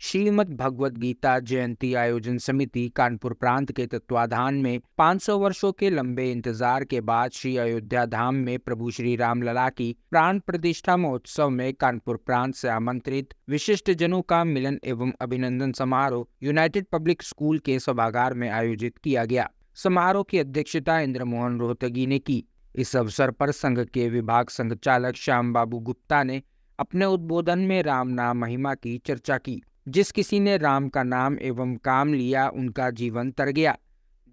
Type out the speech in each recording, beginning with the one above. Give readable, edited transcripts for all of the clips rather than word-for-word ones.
श्रीमद् भगवद गीता जयंती आयोजन समिति कानपुर प्रांत के तत्वाधान में 500 वर्षों के लंबे इंतजार के बाद श्री अयोध्या धाम में प्रभु श्री राम लला की प्राण प्रतिष्ठा महोत्सव में कानपुर प्रांत से आमंत्रित विशिष्ट जनों का मिलन एवं अभिनंदन समारोह यूनाइटेड पब्लिक स्कूल के सभागार में आयोजित किया गया। समारोह की अध्यक्षता इंद्र मोहन रोहतगी ने की। इस अवसर पर संघ के विभाग संघचालक श्याम बाबू गुप्ता ने अपने उद्बोधन में राम नाम महिमा की चर्चा की। जिस किसी ने राम का नाम एवं काम लिया उनका जीवन तर गया।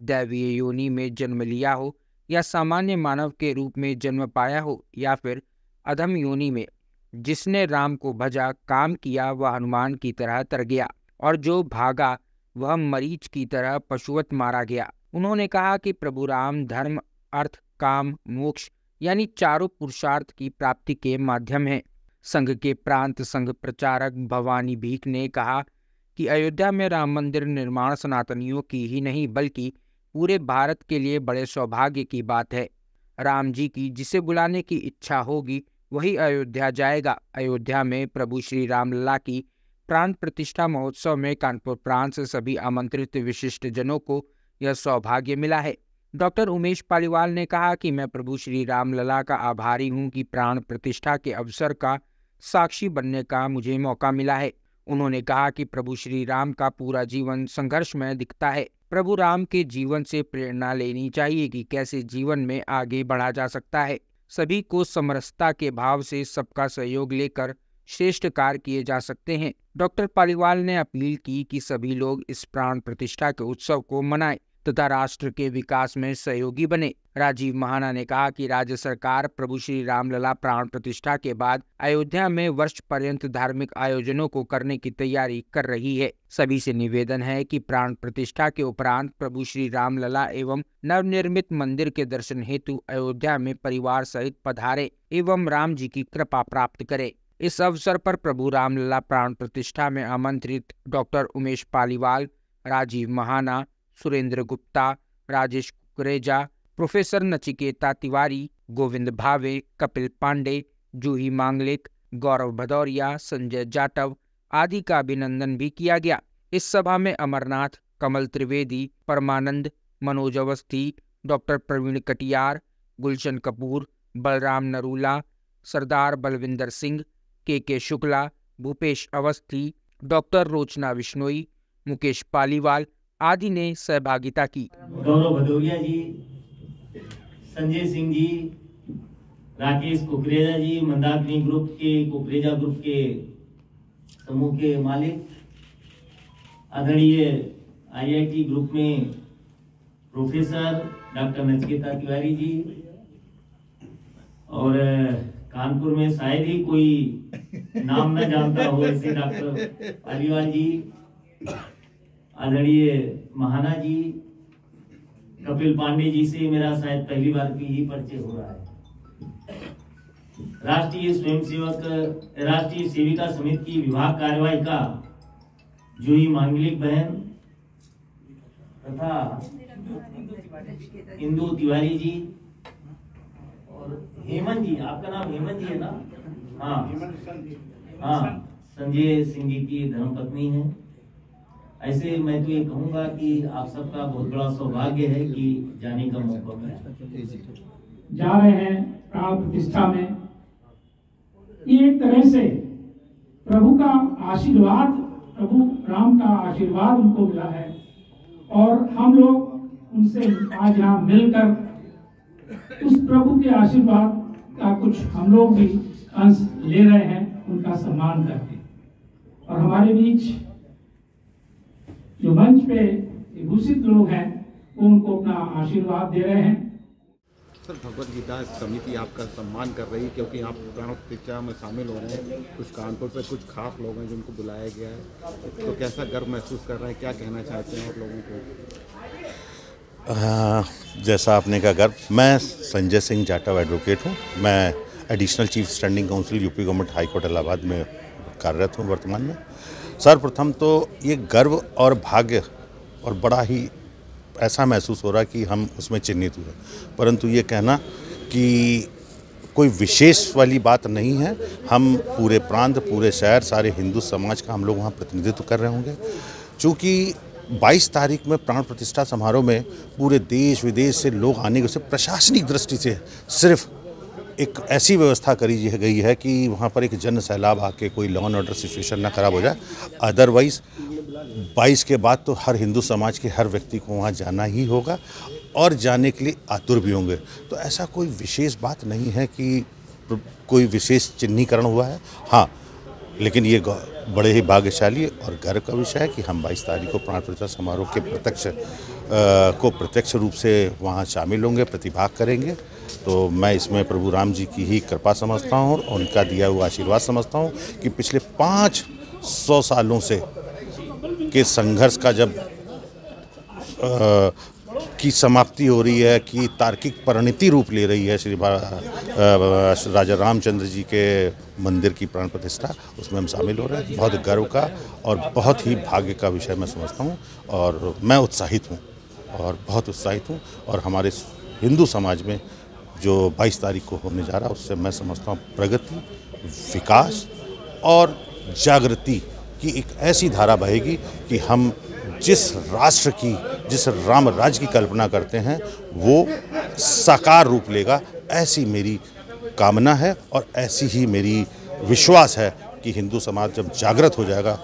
दैवीय योनि में जन्म लिया हो या सामान्य मानव के रूप में जन्म पाया हो या फिर अधम योनि में, जिसने राम को भजा काम किया वह हनुमान की तरह तर गया और जो भागा वह मरीच की तरह पशुवत मारा गया। उन्होंने कहा कि प्रभु राम धर्म, अर्थ, काम, मोक्ष यानी चारों पुरुषार्थ की प्राप्ति के माध्यम हैं। संघ के प्रांत संघ प्रचारक भवानी भीख ने कहा कि अयोध्या में राम मंदिर निर्माण सनातनियों की ही नहीं बल्कि पूरे भारत के लिए बड़े सौभाग्य की बात है। राम जी की जिसे बुलाने की इच्छा होगी वही अयोध्या जाएगा। अयोध्या में प्रभु श्री राम लला की प्राण प्रतिष्ठा महोत्सव में कानपुर प्रांत से सभी आमंत्रित विशिष्ट जनों को यह सौभाग्य मिला है। डॉक्टर उमेश पालीवाल ने कहा कि मैं प्रभु श्री राम लला का आभारी हूं कि प्राण प्रतिष्ठा के अवसर का साक्षी बनने का मुझे मौका मिला है। उन्होंने कहा कि प्रभु श्री राम का पूरा जीवन संघर्षमय दिखता है। प्रभु राम के जीवन से प्रेरणा लेनी चाहिए कि कैसे जीवन में आगे बढ़ा जा सकता है। सभी को समरसता के भाव से सबका सहयोग लेकर श्रेष्ठ कार्य किए जा सकते हैं। डॉक्टर पालीवाल ने अपील की कि सभी लोग इस प्राण प्रतिष्ठा के उत्सव को मनाएं तथा राष्ट्र के विकास में सहयोगी बने। राजीव महाना ने कहा कि राज्य सरकार प्रभु श्री राम लला प्राण प्रतिष्ठा के बाद अयोध्या में वर्ष पर्यंत धार्मिक आयोजनों को करने की तैयारी कर रही है। सभी से निवेदन है कि प्राण प्रतिष्ठा के उपरांत प्रभु श्री राम लला एवं नवनिर्मित मंदिर के दर्शन हेतु अयोध्या में परिवार सहित पधारे एवं राम जी की कृपा प्राप्त करे। इस अवसर पर प्रभु राम लला प्राण प्रतिष्ठा में आमंत्रित डॉक्टर उमेश पालीवाल, राजीव महाना, सुरेंद्र गुप्ता, राजेश कुकरेजा, प्रोफेसर नचिकेता तिवारी, गोविंद भावे, कपिल पांडे, जूही मांगलिक, गौरव भदौरिया, संजय जाटव आदि का अभिनंदन भी किया गया। इस सभा में अमरनाथ, कमल त्रिवेदी, परमानंद, मनोज अवस्थी, डॉक्टर प्रवीण कटियार, गुलशन कपूर, बलराम नरूला, सरदार बलविंदर सिंह, के शुक्ला, भूपेश अवस्थी, डॉक्टर रोचना बिश्नोई, मुकेश पालीवाल आदि ने सहभागिता की। गौरव भदौरिया जी, संजय सिंह जी, राकेश कुकरेजा जी, मंदाकिनी ग्रुप के कुकरेजा ग्रुप के समूह के मालिक, आदरणीय आईआईटी ग्रुप में प्रोफेसर डॉक्टर नचिकेता तिवारी जी, और कानपुर में शायद ही कोई नाम न जानता हो ऐसे डॉक्टर पालीवाल जी, आदरणीय महाना जी, कपिल पांडे जी से मेरा शायद पहली बार की ही परिचय हो रहा है। राष्ट्रीय सेविका समिति की विभाग कार्यवाहिका जूही मांगलिक बहन तथा इंदु तिवारी जी और हेमंत जी, आपका नाम हेमंत जी है ना? हाँ, संजय सिंह जी की धर्मपत्नी है। ऐसे मैं तो ये कहूंगा कि आप सबका बहुत बड़ा सौभाग्य है कि जाने का मौका मिला। जा रहे हैं प्राण प्रतिष्ठा में। ये एक तरह से प्रभु का आशीर्वाद, प्रभु राम का आशीर्वाद उनको मिला है और हम लोग उनसे आज यहाँ मिलकर उस प्रभु के आशीर्वाद का कुछ हम लोग भी अंश ले रहे हैं, उनका सम्मान करके। और हमारे बीच जो मंच पे भूषित लोग हैं वो उनको अपना आशीर्वाद दे रहे हैं। सर, भगवद गीता समिति आपका सम्मान कर रही है क्योंकि आप प्राण प्रतिष्ठा में शामिल हो रहे हैं। कुछ कानपुर से कुछ खास लोग हैं जिनको बुलाया गया है, तो कैसा गर्व महसूस कर रहे हैं, क्या कहना चाहते हैं आप लोगों को? जैसा आपने कहा गर्व, मैं संजय सिंह जाटव एडवोकेट हूँ। मैं additional chief standing council UP government high court Allahabad में कार्यरत हूँ वर्तमान में। सर्वप्रथम तो ये गर्व और भाग्य और बड़ा ही ऐसा महसूस हो रहा है कि हम उसमें चिन्हित हुए, परंतु ये कहना कि कोई विशेष वाली बात नहीं है। हम पूरे प्रांत, पूरे शहर, सारे हिंदू समाज का हम लोग वहाँ प्रतिनिधित्व कर रहे होंगे। चूँकि 22 तारीख में प्राण प्रतिष्ठा समारोह में पूरे देश विदेश से लोग आने के, प्रशासनिक दृष्टि से सिर्फ एक ऐसी व्यवस्था करी गई है कि वहाँ पर एक जन सैलाब आके कोई लॉ एंड ऑर्डर सिचुएशन ना खराब हो जाए। अदरवाइज़ 22 के बाद तो हर हिंदू समाज के हर व्यक्ति को वहाँ जाना ही होगा और जाने के लिए आतुर भी होंगे। तो ऐसा कोई विशेष बात नहीं है कि कोई विशेष चिन्हीकरण हुआ है। हाँ, लेकिन ये बड़े ही भाग्यशाली और गर्व का विषय है कि हम 22 तारीख को प्राण प्रतिष्ठा समारोह के प्रत्यक्ष रूप से वहाँ शामिल होंगे, प्रतिभाग करेंगे। तो मैं इसमें प्रभु राम जी की ही कृपा समझता हूँ और उनका दिया हुआ आशीर्वाद समझता हूँ कि पिछले 500 सालों से के संघर्ष का जब की समाप्ति हो रही है, कि तार्किक परिणति रूप ले रही है श्री राजा रामचंद्र जी के मंदिर की प्राण प्रतिष्ठा, उसमें हम शामिल हो रहे हैं। बहुत गर्व का और बहुत ही भाग्य का विषय मैं समझता हूँ और मैं उत्साहित हूँ और बहुत उत्साहित हूँ। और हमारे हिंदू समाज में जो 22 तारीख को होने जा रहा है, उससे मैं समझता हूँ प्रगति, विकास और जागृति की एक ऐसी धारा बहेगी कि हम जिस राष्ट्र की, जिस राम राज्य की कल्पना करते हैं वो साकार रूप लेगा, ऐसी मेरी कामना है और ऐसी ही मेरी विश्वास है कि हिंदू समाज जब जागृत हो जाएगा,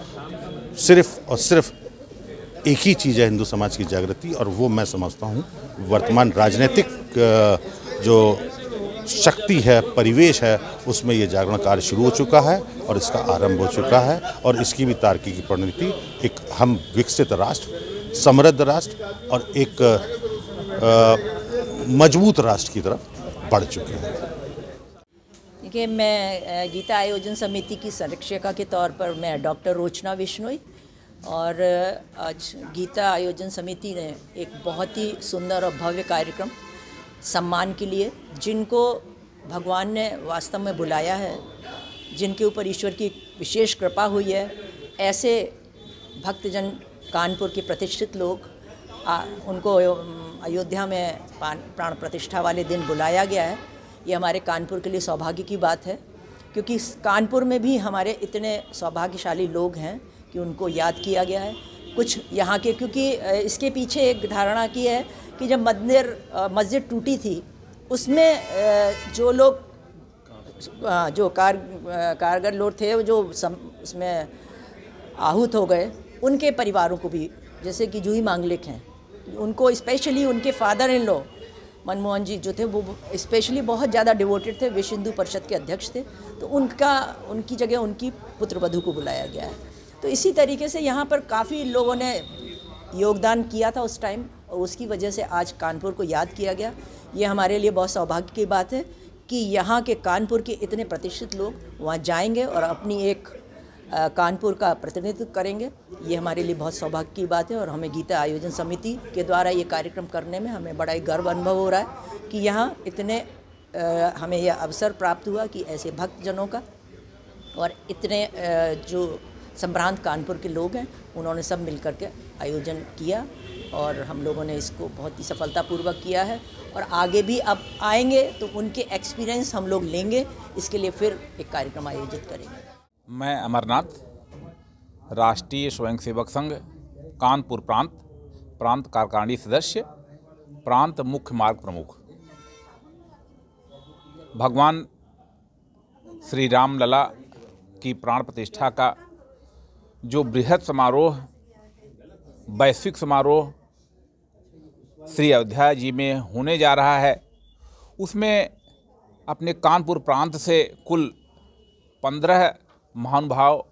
सिर्फ और सिर्फ एक ही चीज़ है हिंदू समाज की जागृति, और वो मैं समझता हूँ वर्तमान राजनीतिक जो शक्ति है, परिवेश है, उसमें ये जागरण कार्य शुरू हो चुका है और इसका आरंभ हो चुका है। और इसकी भी तार्किक परिणति एक हम विकसित राष्ट्र, समृद्ध राष्ट्र और एक मजबूत राष्ट्र की तरफ बढ़ चुके हैं। देखिए, मैं गीता आयोजन समिति की संरक्षिका के तौर पर मैं डॉक्टर रोचना बिश्नोई, और आज गीता आयोजन समिति ने एक बहुत ही सुंदर और भव्य कार्यक्रम सम्मान के लिए, जिनको भगवान ने वास्तव में बुलाया है, जिनके ऊपर ईश्वर की विशेष कृपा हुई है, ऐसे भक्तजन, कानपुर के प्रतिष्ठित लोग, उनको अयोध्या में प्राण प्रतिष्ठा वाले दिन बुलाया गया है। ये हमारे कानपुर के लिए सौभाग्य की बात है, क्योंकि कानपुर में भी हमारे इतने सौभाग्यशाली लोग हैं कि उनको याद किया गया है। कुछ यहाँ के, क्योंकि इसके पीछे एक धारणा की है कि जब मस्जिद टूटी थी, उसमें जो लोग, जो कारगर लोग थे, जो उसमें आहूत हो गए, उनके परिवारों को भी, जैसे कि जूही मांगलिक हैं, उनको स्पेशली उनके फादर इन लॉ मनमोहन जी जो थे, वो स्पेशली बहुत ज़्यादा डिवोटेड थे, विश्व हिंदू परिषद के अध्यक्ष थे, तो उनकी जगह उनकी पुत्रवधू को बुलाया गया है। तो इसी तरीके से यहाँ पर काफ़ी लोगों ने योगदान किया था उस टाइम, और उसकी वजह से आज कानपुर को याद किया गया। ये हमारे लिए बहुत सौभाग्य की बात है कि यहाँ के कानपुर के इतने प्रतिष्ठित लोग वहाँ जाएंगे और अपनी एक कानपुर का प्रतिनिधित्व करेंगे। ये हमारे लिए बहुत सौभाग्य की बात है, और हमें गीता आयोजन समिति के द्वारा ये कार्यक्रम करने में हमें बड़ा ही गर्व अनुभव हो रहा है कि यहाँ इतने हमें यह अवसर प्राप्त हुआ कि ऐसे भक्तजनों का और इतने जो संभ्रांत कानपुर के लोग हैं, उन्होंने सब मिलकर के आयोजन किया, और हम लोगों ने इसको बहुत ही सफलतापूर्वक किया है, और आगे भी अब आएंगे तो उनके एक्सपीरियंस हम लोग लेंगे, इसके लिए फिर एक कार्यक्रम आयोजित करेंगे। मैं अमरनाथ, राष्ट्रीय स्वयंसेवक संघ कानपुर प्रांत कार्यकारिणी सदस्य, प्रांत मुख्य मार्ग प्रमुख। भगवान श्री राम लला की प्राण प्रतिष्ठा का जो बृहद समारोह, वैश्विक समारोह श्री अयोध्या जी में होने जा रहा है, उसमें अपने कानपुर प्रांत से कुल 15 महानुभाव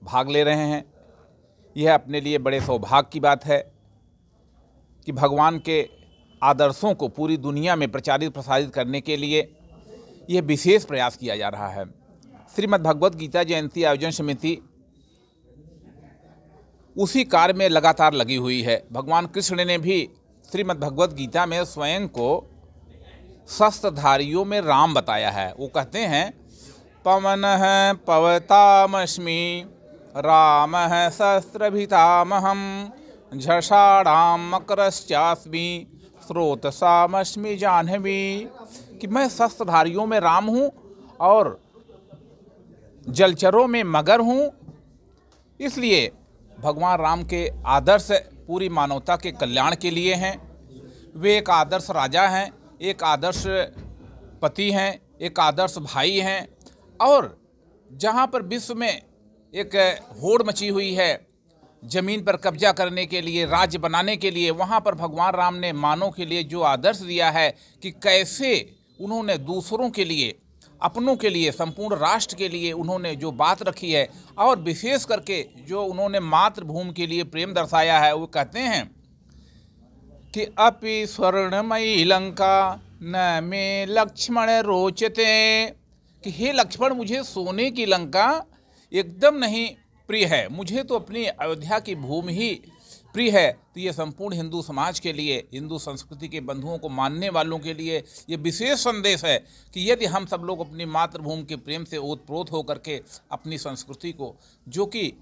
भाग ले रहे हैं। यह अपने लिए बड़े सौभाग्य की बात है कि भगवान के आदर्शों को पूरी दुनिया में प्रचारित प्रसारित करने के लिए यह विशेष प्रयास किया जा रहा है। श्रीमद् भगवत गीता जयंती आयोजन समिति उसी कार्य में लगातार लगी हुई है। भगवान कृष्ण ने भी श्रीमद् भगवत गीता में स्वयं को शस्त्रधारियों में राम बताया है। वो कहते हैं, पवनः पवतामस्मि रामः शस्त्रभितामहं झषाणां मकरश्चास्मि स्रोतसामस्मि जाह्नवी। कि मैं शस्त्रधारियों में राम हूँ और जलचरों में मगर हूँ। इसलिए भगवान राम के आदर्श पूरी मानवता के कल्याण के लिए हैं। वे एक आदर्श राजा हैं, एक आदर्श पति हैं, एक आदर्श भाई हैं। और जहाँ पर विश्व में एक होड़ मची हुई है ज़मीन पर कब्जा करने के लिए, राज्य बनाने के लिए, वहाँ पर भगवान राम ने मानव के लिए जो आदर्श दिया है कि कैसे उन्होंने दूसरों के लिए, अपनों के लिए, संपूर्ण राष्ट्र के लिए उन्होंने जो बात रखी है और विशेष करके जो उन्होंने मातृभूमि के लिए प्रेम दर्शाया है, वो कहते हैं कि अपि स्वर्णमयी लंका न में लक्ष्मण रोचते, कि हे लक्ष्मण, मुझे सोने की लंका एकदम नहीं प्रिय है, मुझे तो अपनी अयोध्या की भूमि ही प्रिय है। तो ये संपूर्ण हिंदू समाज के लिए, हिंदू संस्कृति के बंधुओं को मानने वालों के लिए ये विशेष संदेश है कि यदि हम सब लोग अपनी मातृभूमि के प्रेम से ओतप्रोत होकर के अपनी संस्कृति को, जो कि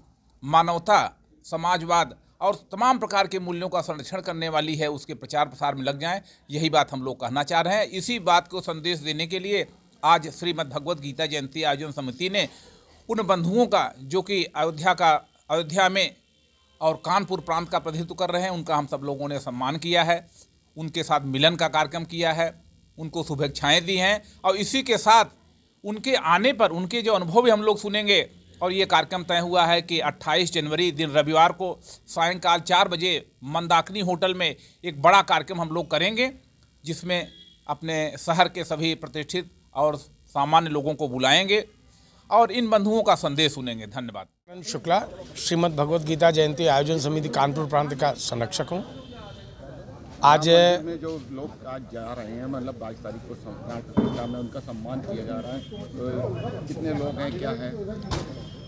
मानवता, समाजवाद और तमाम प्रकार के मूल्यों का संरक्षण करने वाली है, उसके प्रचार प्रसार में लग जाएं। यही बात हम लोग कहना चाह रहे हैं। इसी बात को संदेश देने के लिए आज श्रीमद् भगवत गीता जयंती आयोजन समिति ने उन बंधुओं का जो कि अयोध्या में और कानपुर प्रांत का प्रतिनिधित्व कर रहे हैं, उनका हम सब लोगों ने सम्मान किया है, उनके साथ मिलन का कार्यक्रम किया है, उनको शुभेच्छाएं दी हैं। और इसी के साथ उनके आने पर उनके जो अनुभव भी हम लोग सुनेंगे। और ये कार्यक्रम तय हुआ है कि 28 जनवरी दिन रविवार को सायंकाल 4 बजे मंदाकिनी होटल में एक बड़ा कार्यक्रम हम लोग करेंगे, जिसमें अपने शहर के सभी प्रतिष्ठित और सामान्य लोगों को बुलाएंगे और इन बंधुओं का संदेश सुनेंगे। धन्यवाद। शुक्ला, श्रीमद् भगवत गीता जयंती आयोजन समिति कानपुर प्रांत का संरक्षक हूँ। आज में जो लोग आज जा रहे हैं, मतलब 22 तारीख को प्राण प्रतिष्ठा में उनका सम्मान किया जा रहा है, तो कितने लोग हैं, क्या है?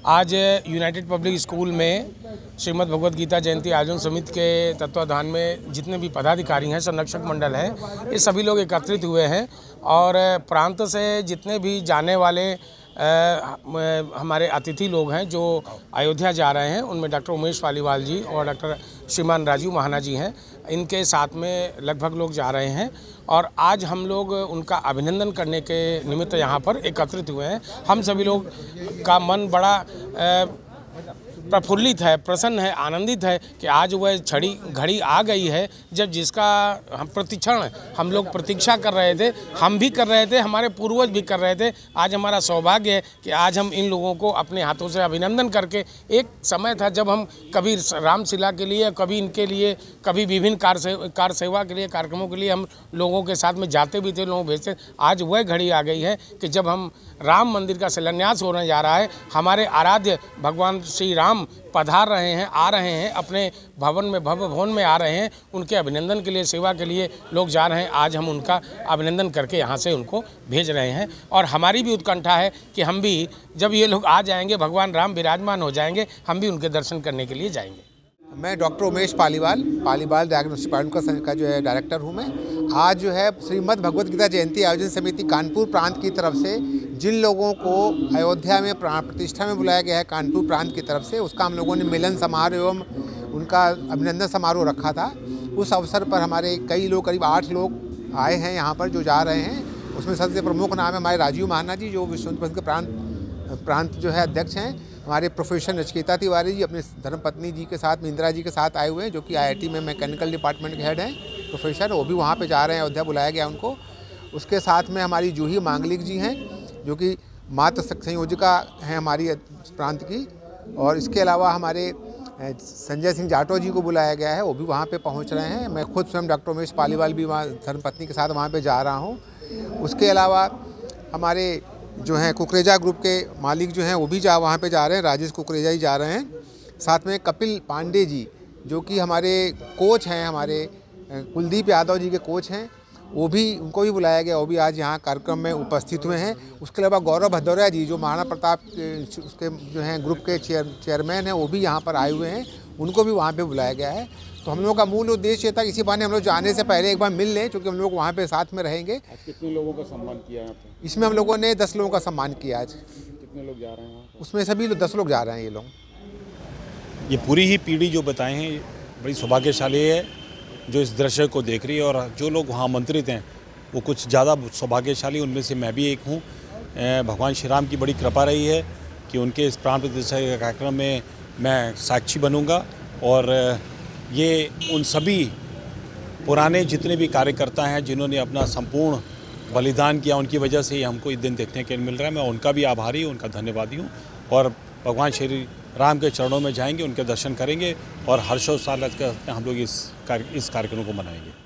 आज यूनाइटेड पब्लिक स्कूल में श्रीमद् भगवत गीता जयंती आयोजन समिति के तत्वाधान में जितने भी पदाधिकारी हैं, संरक्षक मंडल है, ये सभी लोग एकत्रित हुए हैं। और प्रांत से जितने भी जाने वाले हमारे अतिथि लोग हैं जो अयोध्या जा रहे हैं, उनमें डॉक्टर उमेश पालीवाल जी और डॉक्टर श्रीमान राजीव महाना जी हैं। इनके साथ में लगभग लोग जा रहे हैं और आज हम लोग उनका अभिनंदन करने के निमित्त यहाँ पर एकत्रित हुए हैं। हम सभी लोग का मन बड़ा प्रफुल्लित है, प्रसन्न है, आनंदित है कि आज वह घड़ी आ गई है जब जिसका हम प्रतिक्षण हम लोग प्रतीक्षा कर रहे थे, हम भी कर रहे थे, हमारे पूर्वज भी कर रहे थे। आज हमारा सौभाग्य है कि आज हम इन लोगों को अपने हाथों से अभिनंदन करके, एक समय था जब हम कभी रामशिला के लिए, कभी इनके लिए, कभी विभिन्न कार सेवा के लिए, कार्यक्रमों के लिए हम लोगों के साथ में जाते भी थे, लोगों भेजते। आज वह घड़ी आ गई है कि जब हम राम मंदिर का शिलान्यास होने जा रहा है, हमारे आराध्य भगवान श्री राम पधार रहे हैं, आ रहे हैं, अपने भवन में, भव्य भवन में आ रहे हैं। उनके अभिनंदन के लिए, सेवा के लिए लोग जा रहे हैं। आज हम उनका अभिनंदन करके यहाँ से उनको भेज रहे हैं और हमारी भी उत्कंठा है कि हम भी जब ये लोग आ जाएंगे, भगवान राम विराजमान हो जाएंगे, हम भी उनके दर्शन करने के लिए जाएंगे। मैं doctor Umesh Paliwal diagnostic department का जो है डायरेक्टर हूँ मैं। आज जो है श्रीमद् भगवत गीता जयंती आयोजन समिति कानपुर प्रांत की तरफ से जिन लोगों को अयोध्या में प्राण प्रतिष्ठा में बुलाया गया है कानपुर प्रांत की तरफ से, उसका हम लोगों ने मिलन समारोह एवं उनका अभिनंदन समारोह रखा था। उस अवसर पर हमारे कई लोग, करीब 8 लोग आए हैं यहाँ पर जो जा रहे हैं। उसमें सबसे प्रमुख नाम है हमारे राजीव महाना जी, जो विश्व हिंदू परिषद के प्रांत जो है अध्यक्ष हैं। हमारे प्रोफेसर नचिकेता तिवारी जी अपने धर्मपत्नी जी के साथ, इंदिरा जी के साथ आए हुए हैं, जो कि IIT में मैकेनिकल डिपार्टमेंट के हेड हैं, प्रोफेसर, वो भी वहाँ पे जा रहे हैं, अयोध्या बुलाया गया उनको। उसके साथ में हमारी जूही मांगलिक जी हैं, जो कि मातृ संयोजिका हैं हमारी प्रांत की। और इसके अलावा हमारे संजय सिंह जाटव जी को बुलाया गया है, वो भी वहाँ पे पहुँच रहे हैं। मैं खुद स्वयं डॉक्टर उमेश पालीवाल भी वहाँ धर्मपत्नी के साथ वहाँ पे जा रहा हूँ। उसके अलावा हमारे जो हैं कुकरेजा ग्रुप के मालिक जो हैं वो भी वहाँ पे जा रहे हैं, राजेश कुकरेजा ही जा रहे हैं। साथ में कपिल पांडे जी, जो कि हमारे कोच हैं, हमारे कुलदीप यादव जी के कोच हैं, वो भी, उनको भी बुलाया गया, वो भी आज यहाँ कार्यक्रम में उपस्थित हुए हैं। उसके अलावा गौरव भदौरिया जी, जो महाराणा प्रताप उसके जो हैं ग्रुप के चेयरमैन हैं, वो भी यहाँ पर आए हुए हैं, उनको भी वहाँ पे बुलाया गया है। तो हम लोगों का मूल उद्देश्य था इसी बहाने हम लोग जाने से पहले एक बार मिल लें, क्योंकि हम लोग वहाँ पे साथ में रहेंगे। आज कितने लोगों का सम्मान किया यहाँ पे? इसमें हम लोगों ने 10 लोगों का सम्मान किया आज। कितने लोग जा रहे हैं? उसमें सभी 10 लोग जा रहे हैं। ये लोग, ये पूरी ही पीढ़ी जो बताए हैं बड़ी सौभाग्यशाली है जो इस दृश्य को देख रही है। और जो लोग वहाँ आमंत्रित हैं वो कुछ ज़्यादा सौभाग्यशाली उनमें से मैं भी एक हूँ। भगवान श्री राम की बड़ी कृपा रही है कि उनके इस प्राण प्रतिष्ठा के कार्यक्रम में मैं साक्षी बनूंगा और ये उन सभी पुराने जितने भी कार्यकर्ता हैं जिन्होंने अपना संपूर्ण बलिदान किया, उनकी वजह से ही हमको इस दिन देखने के लिए मिल रहा है। मैं उनका भी आभारी हूँ, उनका धन्यवादी हूँ और भगवान श्री राम के चरणों में जाएंगे, उनके दर्शन करेंगे और हर्षोल्लास के हम लोग इस कार्यक्रम को मनाएंगे।